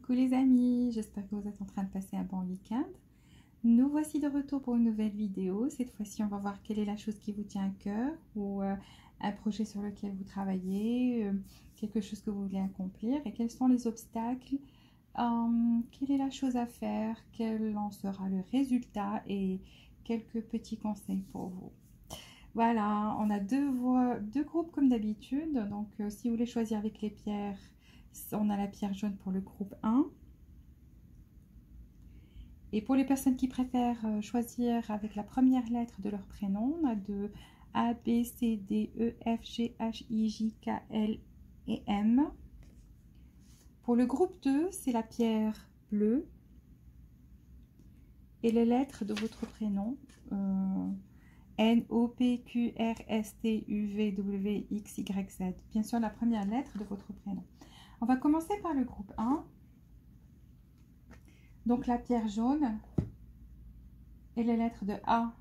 Coucou les amis, j'espère que vous êtes en train de passer un bon week-end. Nous voici de retour pour une nouvelle vidéo. Cette fois-ci, on va voir quelle est la chose qui vous tient à cœur ou un projet sur lequel vous travaillez, quelque chose que vous voulez accomplir et quels sont les obstacles, quelle est la chose à faire, quel en sera le résultat et quelques petits conseils pour vous. Voilà, on a deux groupes comme d'habitude. Donc, si vous voulez choisir avec les pierres, on a la pierre jaune pour le groupe 1. Et pour les personnes qui préfèrent choisir avec la première lettre de leur prénom, on a de A, B, C, D, E, F, G, H, I, J, K, L et M. Pour le groupe 2, c'est la pierre bleue et les lettres de votre prénom. N, O, P, Q, R, S, T, U, V, W, X, Y, Z. Bien sûr, la première lettre de votre prénom. On va commencer par le groupe 1. Donc, la pierre jaune et les lettres de A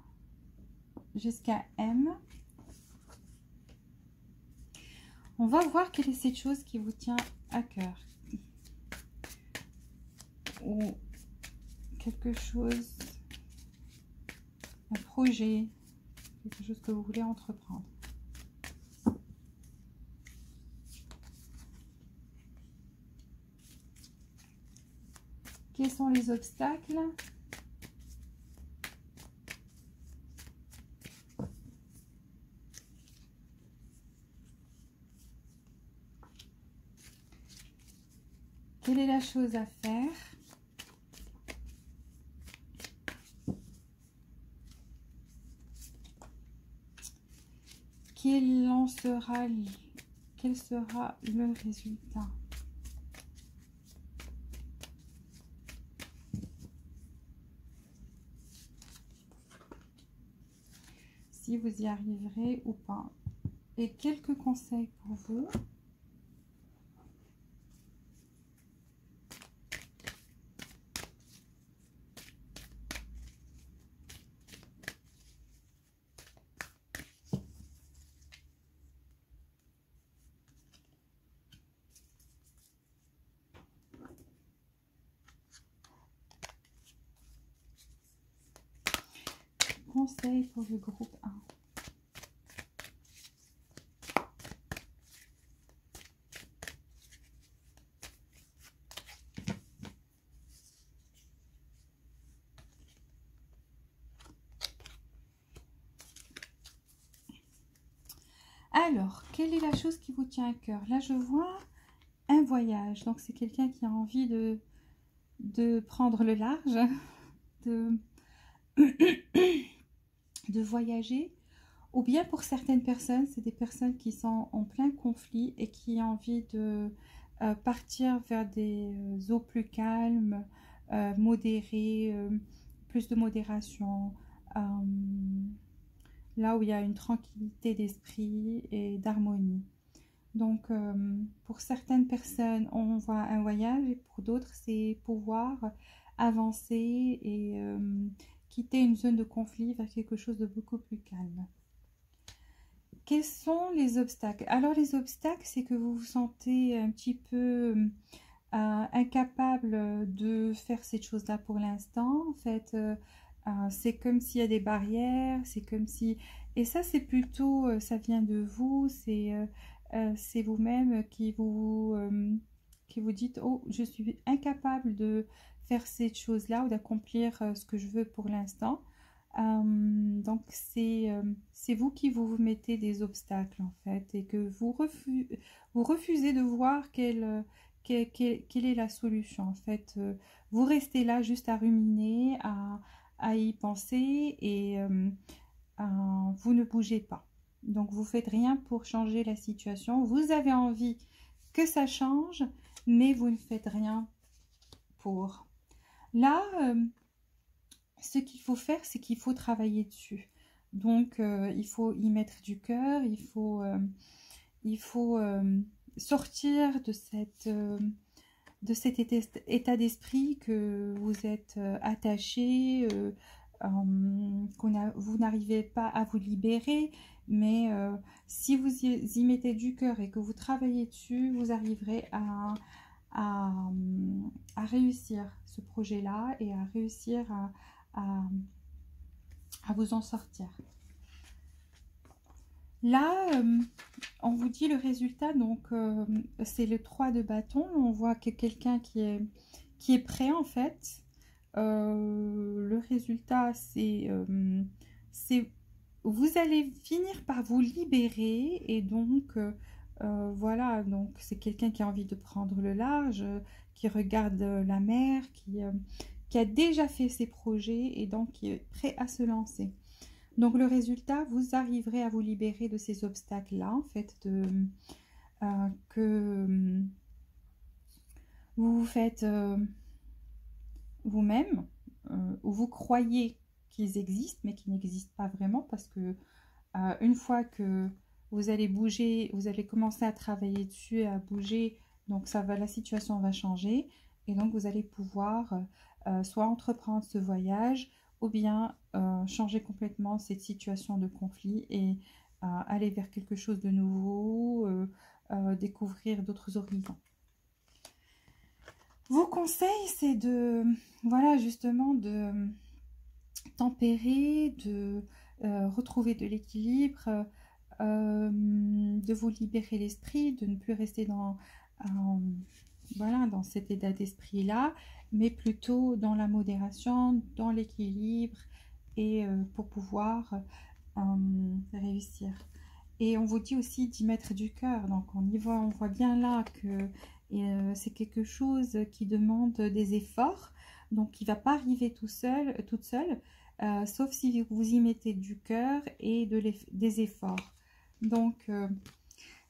jusqu'à M. On va voir quelle est cette chose qui vous tient à cœur. Ou quelque chose, un projet, quelque chose que vous voulez entreprendre. Quels sont les obstacles? Quelle est la chose à faire? Quel sera le résultat? Si vous y arriverez ou pas. Et quelques conseils pour vous. Conseil pour le groupe 1. Alors, quelle est la chose qui vous tient à cœur? Là, je vois un voyage. Donc, c'est quelqu'un qui a envie de prendre le large, de voyager. Ou bien pour certaines personnes, c'est des personnes qui sont en plein conflit et qui ont envie de partir vers des eaux plus calmes, modérées, plus de modération, là où il y a une tranquillité d'esprit et d'harmonie. Donc, pour certaines personnes, on voit un voyage et pour d'autres, c'est pouvoir avancer et quitter une zone de conflit vers quelque chose de beaucoup plus calme. Quels sont les obstacles? Alors, les obstacles, c'est que vous vous sentez un petit peu incapable de faire cette chose-là pour l'instant. En fait, c'est comme s'il y a des barrières, c'est comme si... Et ça, c'est plutôt, ça vient de vous, c'est vous-même qui vous dites, oh, je suis incapable de faire cette chose-là ou d'accomplir ce que je veux pour l'instant. Donc, c'est vous qui vous mettez des obstacles, en fait, et que vous refusez de voir quelle est la solution. En fait, vous restez là juste à ruminer, à y penser et vous ne bougez pas. Donc, vous ne faites rien pour changer la situation. Vous avez envie que ça change, mais vous ne faites rien pour. Là, ce qu'il faut faire, c'est qu'il faut travailler dessus. Donc, il faut y mettre du cœur, il faut sortir de cet état d'esprit que vous êtes attaché, vous n'arrivez pas à vous libérer, mais si vous y mettez du cœur et que vous travaillez dessus, vous arriverez à, à réussir ce projet-là et à réussir à vous en sortir. Là, on vous dit le résultat, donc c'est le 3 de bâton. On voit que quelqu'un qui est prêt en fait. Le résultat, c'est vous allez finir par vous libérer et donc voilà, donc c'est quelqu'un qui a envie de prendre le large, qui regarde la mer, qui a déjà fait ses projets et donc qui est prêt à se lancer. Donc le résultat, vous arriverez à vous libérer de ces obstacles-là, en fait, que vous vous faites vous-même, ou vous croyez qu'ils existent, mais qui n'existent pas vraiment, parce que une fois que vous allez bouger, vous allez commencer à travailler dessus, à bouger, donc la situation va changer, et donc vous allez pouvoir soit entreprendre ce voyage, ou bien changer complètement cette situation de conflit et aller vers quelque chose de nouveau, découvrir d'autres horizons. Vos conseils, c'est de, voilà, justement, de tempérer, de retrouver de l'équilibre, de vous libérer l'esprit, de ne plus rester voilà, dans cet état d'esprit-là, mais plutôt dans la modération, dans l'équilibre, et pour pouvoir réussir. Et on vous dit aussi d'y mettre du cœur, donc on voit bien là que c'est quelque chose qui demande des efforts, donc qui ne va pas arriver toute seule, sauf si vous y mettez du cœur et des efforts. Donc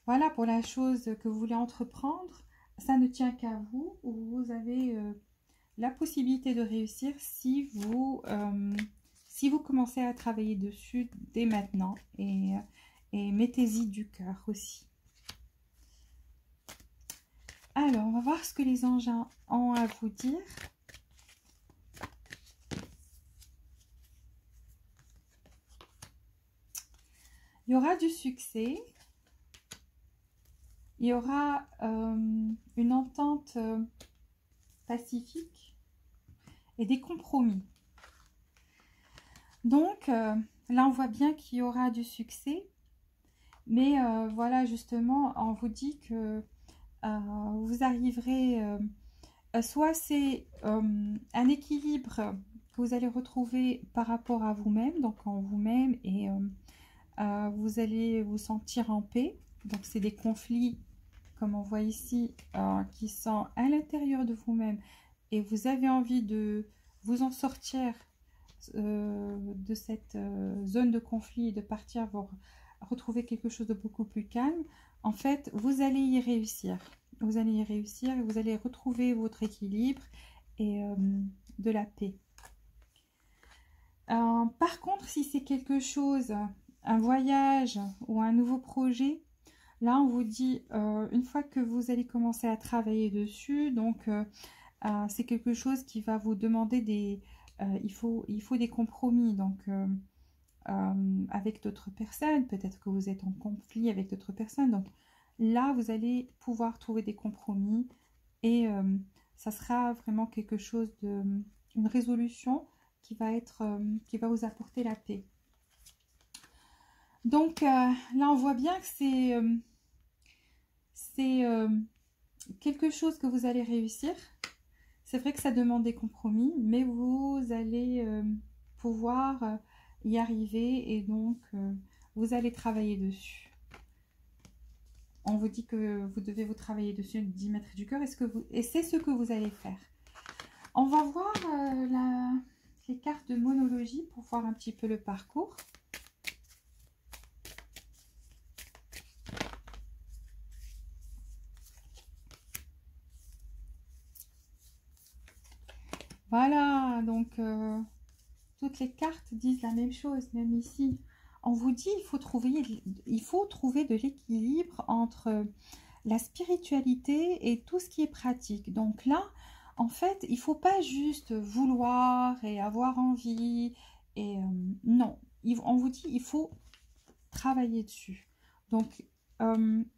voilà, pour la chose que vous voulez entreprendre, ça ne tient qu'à vous. Vous avez la possibilité de réussir si vous commencez à travailler dessus dès maintenant, et mettez-y du cœur aussi. Alors, on va voir ce que les anges ont à vous dire. Il y aura du succès. Il y aura une entente pacifique et des compromis. Donc, là, on voit bien qu'il y aura du succès. Mais voilà, justement, on vous dit que vous arriverez, soit c'est un équilibre que vous allez retrouver par rapport à vous-même, donc en vous-même, et vous allez vous sentir en paix. Donc c'est des conflits, comme on voit ici, qui sont à l'intérieur de vous-même, et vous avez envie de vous en sortir de cette zone de conflit, de partir pour retrouver quelque chose de beaucoup plus calme. En fait, vous allez y réussir. Vous allez y réussir et vous allez retrouver votre équilibre et de la paix. Par contre, si c'est quelque chose, un voyage ou un nouveau projet, là on vous dit, une fois que vous allez commencer à travailler dessus, donc c'est quelque chose qui va vous demander il faut des compromis, donc avec d'autres personnes, peut-être que vous êtes en conflit avec d'autres personnes, donc là vous allez pouvoir trouver des compromis, et ça sera vraiment quelque chose une résolution qui va vous apporter la paix. Donc là on voit bien que c'est quelque chose que vous allez réussir. C'est vrai que ça demande des compromis, mais vous allez pouvoir y arriver, et donc vous allez travailler dessus. On vous dit que vous devez vous travailler dessus, d'y mettre du cœur, et c'est ce que vous allez faire. On va voir les cartes de monologie pour voir un petit peu le parcours. Voilà, donc toutes les cartes disent la même chose, même ici. On vous dit il faut trouver de l'équilibre entre la spiritualité et tout ce qui est pratique. Donc là, en fait, il ne faut pas juste vouloir et avoir envie. Et non, on vous dit il faut travailler dessus. Donc,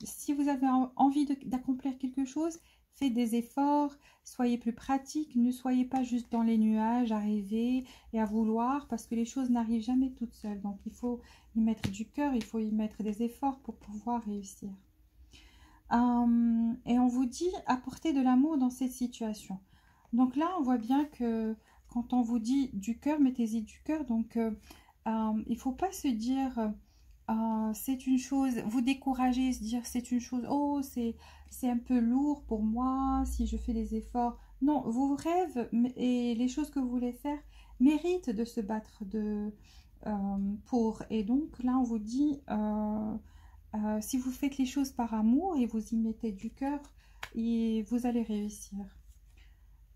si vous avez envie d'accomplir quelque chose, faites des efforts, soyez plus pratiques, ne soyez pas juste dans les nuages à rêver et à vouloir, parce que les choses n'arrivent jamais toutes seules. Donc il faut y mettre du cœur, il faut y mettre des efforts pour pouvoir réussir. Et on vous dit apporter de l'amour dans cette situation. Donc là, on voit bien que quand on vous dit du cœur, mettez-y du cœur. Donc il ne faut pas se dire c'est une chose, vous décourager, se dire c'est une chose, oh c'est un peu lourd pour moi si je fais des efforts. Non, vos rêves et les choses que vous voulez faire méritent de se battre pour. Et donc là, on vous dit si vous faites les choses par amour et vous y mettez du cœur, et vous allez réussir.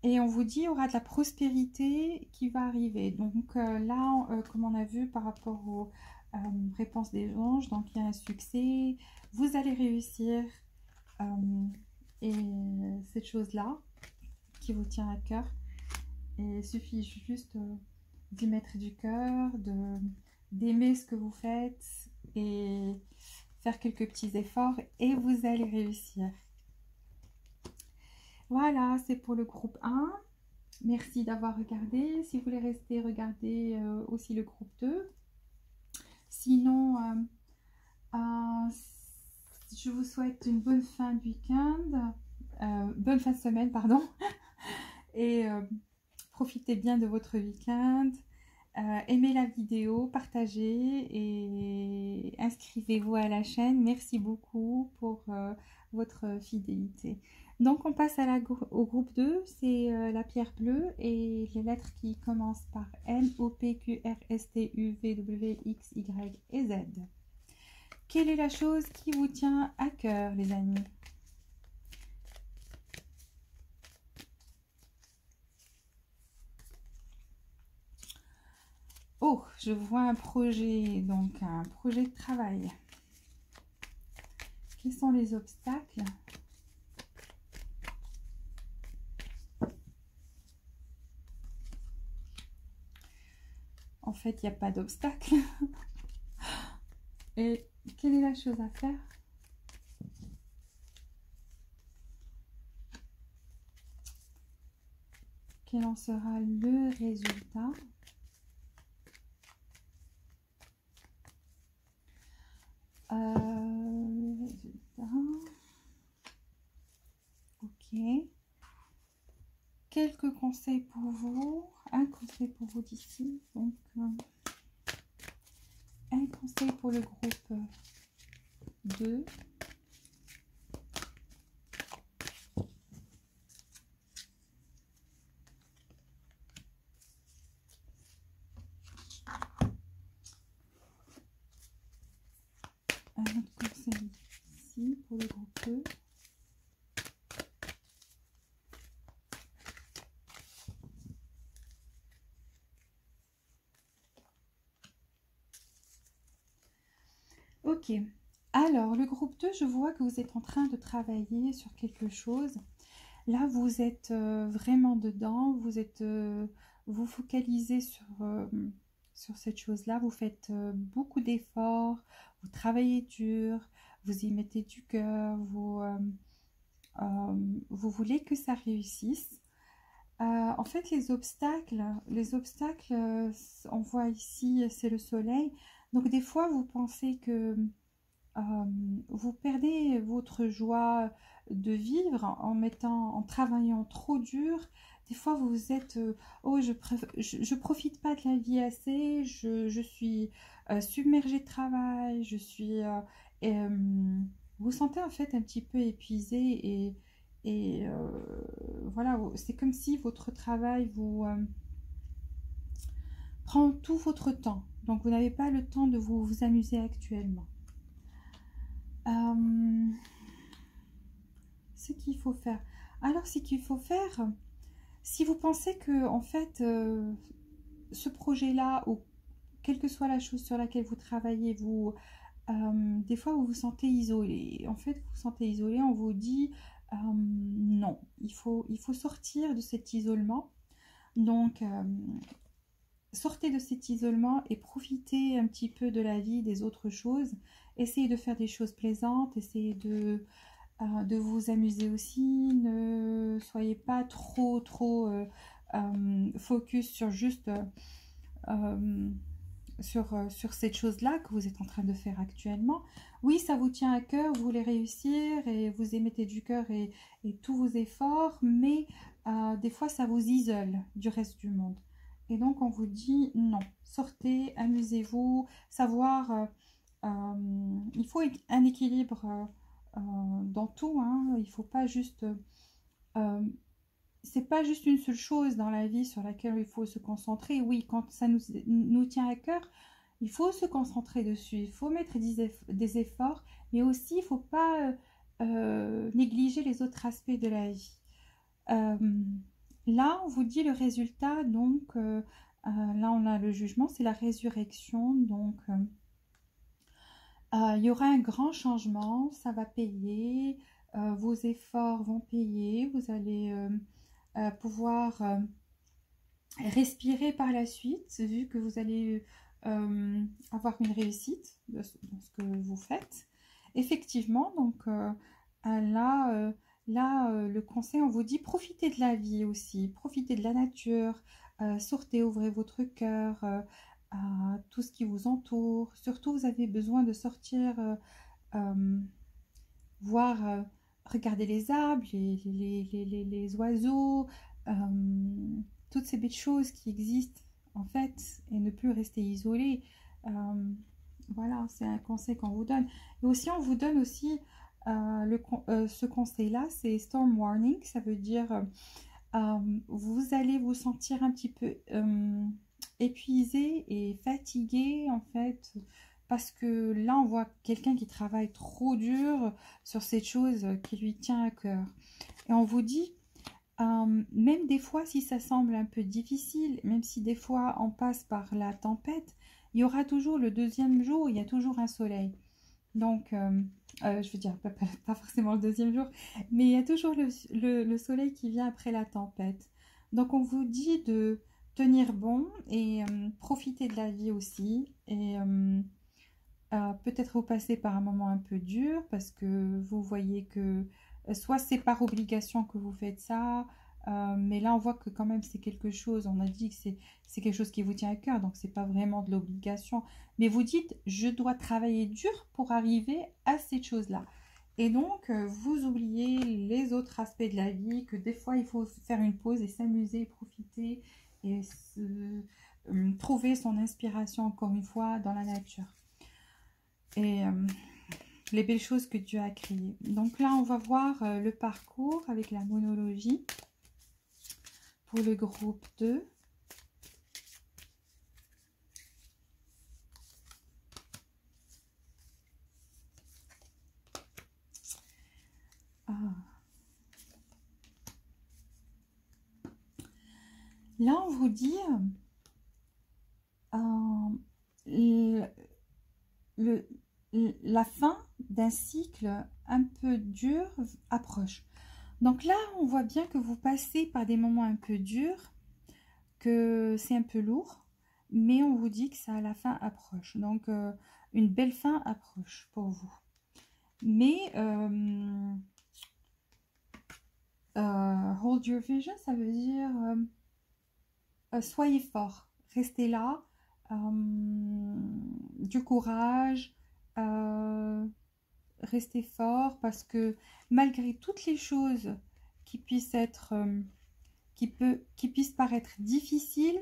Et on vous dit, il y aura de la prospérité qui va arriver. Donc là, comme on a vu par rapport aux réponses des anges, donc il y a un succès, vous allez réussir. Et cette chose-là qui vous tient à cœur, et il suffit juste d'y mettre du cœur, d'aimer ce que vous faites et faire quelques petits efforts et vous allez réussir. Voilà, c'est pour le groupe 1. Merci d'avoir regardé. Si vous voulez rester, regardez aussi le groupe 2. Sinon, je vous souhaite une bonne fin de week-end, bonne fin de semaine, pardon. Et profitez bien de votre week-end. Aimez la vidéo, partagez et inscrivez-vous à la chaîne. Merci beaucoup pour votre fidélité. Donc on passe au groupe 2, c'est la pierre bleue et les lettres qui commencent par N, O, P, Q, R, S, T, U, V, W, X, Y et Z. Quelle est la chose qui vous tient à cœur, les amis? Oh, je vois un projet, donc un projet de travail. Quels sont les obstacles? En fait, il n'y a pas d'obstacle. Et quelle est la chose à faire? Quel en sera le résultat? Ok. Quelques conseils pour vous. Un conseil pour vous d'ici. Donc, un conseil pour le groupe 2. Un autre conseil ici pour le groupe 2. Ok, alors le groupe 2, je vois que vous êtes en train de travailler sur quelque chose. Là, vous êtes vraiment dedans, vous focalisez sur cette chose-là, vous faites beaucoup d'efforts, vous travaillez dur, vous y mettez du cœur, vous voulez que ça réussisse. En fait, les obstacles, on voit ici, c'est le soleil. Donc, des fois, vous pensez que vous perdez votre joie de vivre en travaillant trop dur. Des fois, vous êtes, oh, je profite pas de la vie assez, je suis submergée de travail, vous sentez en fait un petit peu épuisé et voilà, c'est comme si votre travail vous prend tout votre temps. Donc, vous n'avez pas le temps de vous amuser actuellement. Ce qu'il faut faire. Alors, ce qu'il faut faire, si vous pensez que, en fait, ce projet-là, ou quelle que soit la chose sur laquelle vous travaillez, des fois, vous vous sentez isolé. En fait, vous vous sentez isolé, on vous dit non, il faut sortir de cet isolement. Donc, sortez de cet isolement et profitez un petit peu de la vie, des autres choses. Essayez de faire des choses plaisantes, essayez de de vous amuser aussi. Ne soyez pas trop focus sur juste sur cette chose-là que vous êtes en train de faire actuellement. Oui, ça vous tient à cœur, vous voulez réussir et vous y mettez du cœur et tous vos efforts, mais des fois, ça vous isole du reste du monde. Et donc, on vous dit non, sortez, amusez-vous, savoir, il faut un équilibre dans tout, hein. Il faut pas juste... c'est pas juste une seule chose dans la vie sur laquelle il faut se concentrer. Oui, quand ça nous tient à cœur, il faut se concentrer dessus, il faut mettre des efforts, mais aussi il ne faut pas négliger les autres aspects de la vie. Là, on vous dit le résultat, donc là on a le jugement, c'est la résurrection, donc il y aura un grand changement, ça va payer, vos efforts vont payer, vous allez pouvoir respirer par la suite, vu que vous allez avoir une réussite dans ce que vous faites. Effectivement, donc là, le conseil, on vous dit profitez de la vie aussi, profitez de la nature, sortez, ouvrez votre cœur à tout ce qui vous entoure. Surtout, vous avez besoin de sortir, voir, regarder les arbres, les oiseaux, toutes ces belles choses qui existent en fait, et ne plus rester isolé. Voilà, c'est un conseil qu'on vous donne. Et aussi, on vous donne aussi ce conseil-là, c'est storm warning. Ça veut dire vous allez vous sentir un petit peu épuisé et fatigué en fait, parce que là, on voit quelqu'un qui travaille trop dur sur cette chose qui lui tient à cœur. Et on vous dit, même des fois, si ça semble un peu difficile, même si des fois on passe par la tempête, il y aura toujours le deuxième jour, il y a toujours un soleil. Donc, je veux dire, pas forcément le deuxième jour, mais il y a toujours le soleil qui vient après la tempête. Donc, on vous dit de tenir bon et profiter de la vie aussi. Et peut-être vous passez par un moment un peu dur parce que vous voyez que soit c'est par obligation que vous faites ça, mais là on voit que quand même c'est quelque chose, on a dit que c'est quelque chose qui vous tient à cœur, donc c'est pas vraiment de l'obligation, mais vous dites je dois travailler dur pour arriver à cette chose-là. Et donc vous oubliez les autres aspects de la vie, que des fois il faut faire une pause et s'amuser, profiter et trouver son inspiration encore une fois dans la nature. Et les belles choses que Dieu a créées. Donc là, on va voir le parcours avec la monologie pour le groupe 2. Là, on vous dit la fin d'un cycle un peu dur approche. Donc là, on voit bien que vous passez par des moments un peu durs, que c'est un peu lourd, mais on vous dit que ça, la fin approche. Donc, une belle fin approche pour vous. Mais, hold your vision, ça veut dire soyez fort, restez là, du courage, restez fort, parce que malgré toutes les choses qui puissent être, qui puissent paraître difficiles,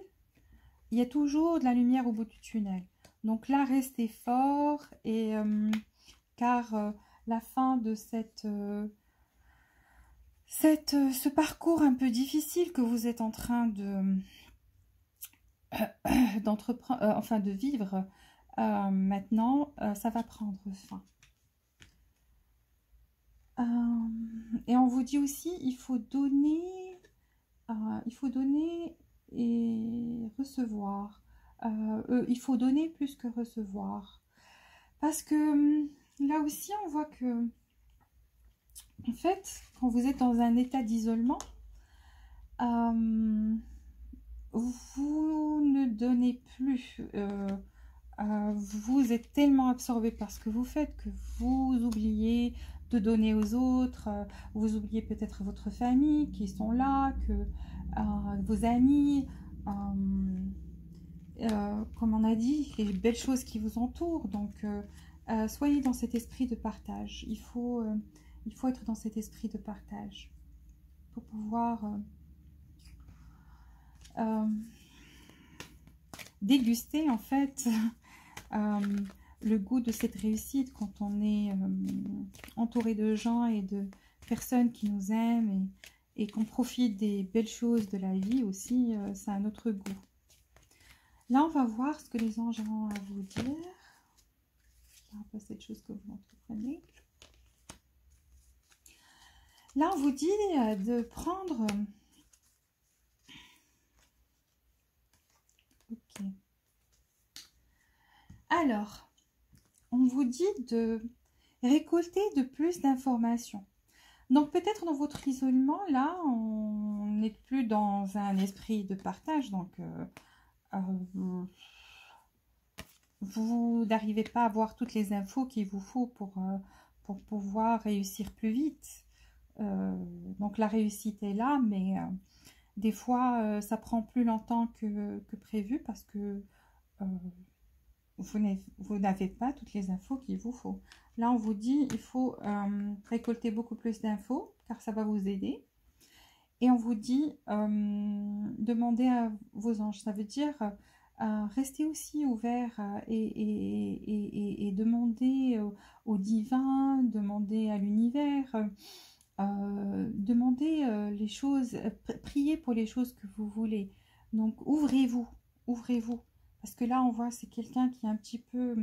il y a toujours de la lumière au bout du tunnel. Donc là, restez fort, et car la fin de ce parcours un peu difficile que vous êtes en train d'entreprendre, enfin de vivre maintenant, ça va prendre fin. Et on vous dit aussi, il faut donner et recevoir. Il faut donner plus que recevoir. Parce que là aussi, on voit que, en fait, quand vous êtes dans un état d'isolement, vous ne donnez plus. Vous êtes tellement absorbé par ce que vous faites que vous oubliez de donner aux autres. Vous oubliez peut-être votre famille qui sont là, vos amis, comme on a dit, les belles choses qui vous entourent. Donc, soyez dans cet esprit de partage. Il faut être dans cet esprit de partage pour pouvoir déguster en fait le goût de cette réussite quand on est entouré de gens et de personnes qui nous aiment et qu'on profite des belles choses de la vie aussi, c'est un autre goût. Là, on va voir ce que les anges ont à vous dire par rapport à cette chose que vous entreprenez. Là, on vous dit de prendre... Ok. Alors, on vous dit de récolter de plus d'informations. Donc, peut-être dans votre isolement, là, on n'est plus dans un esprit de partage. Donc, vous n'arrivez pas à avoir toutes les infos qu'il vous faut pour pouvoir réussir plus vite. Donc, la réussite est là, mais des fois, ça prend plus longtemps que prévu parce que vous n'avez pas toutes les infos qu'il vous faut. Là, on vous dit il faut récolter beaucoup plus d'infos car ça va vous aider. Et on vous dit demandez à vos anges. Ça veut dire restez aussi ouvert et demandez au divin, demandez à l'univers, demandez les choses, priez pour les choses que vous voulez. Donc, ouvrez-vous, ouvrez-vous. Parce que là, on voit c'est quelqu'un qui est un petit peu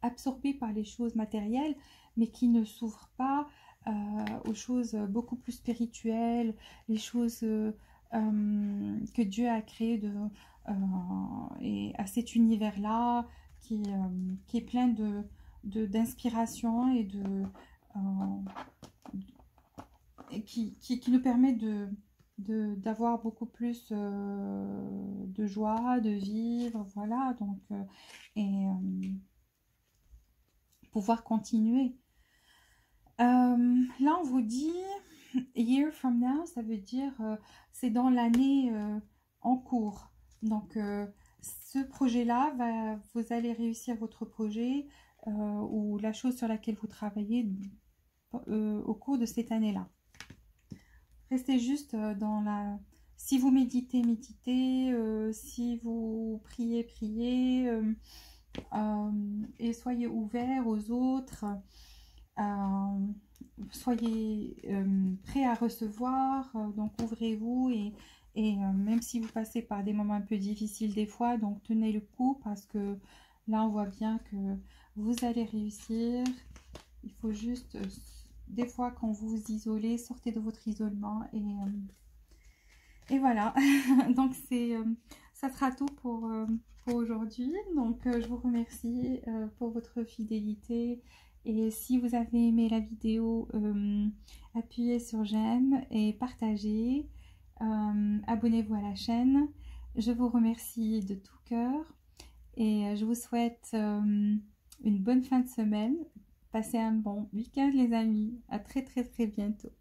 absorbé par les choses matérielles, mais qui ne s'ouvre pas aux choses beaucoup plus spirituelles, les choses que Dieu a créées et à cet univers-là, qui est plein d'inspiration et qui nous permet d'avoir beaucoup plus de joie, de vivre, voilà, donc pouvoir continuer. Là, on vous dit year from now, ça veut dire c'est dans l'année en cours. Donc, ce projet-là, vous allez réussir votre projet ou la chose sur laquelle vous travaillez au cours de cette année-là. Restez juste dans la... Si vous méditez, méditez. Si vous priez, priez. Et soyez ouverts aux autres. Soyez prêts à recevoir. Donc, ouvrez-vous. Et même si vous passez par des moments un peu difficiles des fois, donc tenez le coup parce que là, on voit bien que vous allez réussir. Il faut juste... des fois, quand vous vous isolez, sortez de votre isolement et voilà. Donc, ça sera tout pour aujourd'hui. Donc, je vous remercie pour votre fidélité. Et si vous avez aimé la vidéo, appuyez sur j'aime et partagez. Abonnez-vous à la chaîne. Je vous remercie de tout cœur. Et je vous souhaite une bonne fin de semaine. Passez un bon week-end les amis. À très bientôt.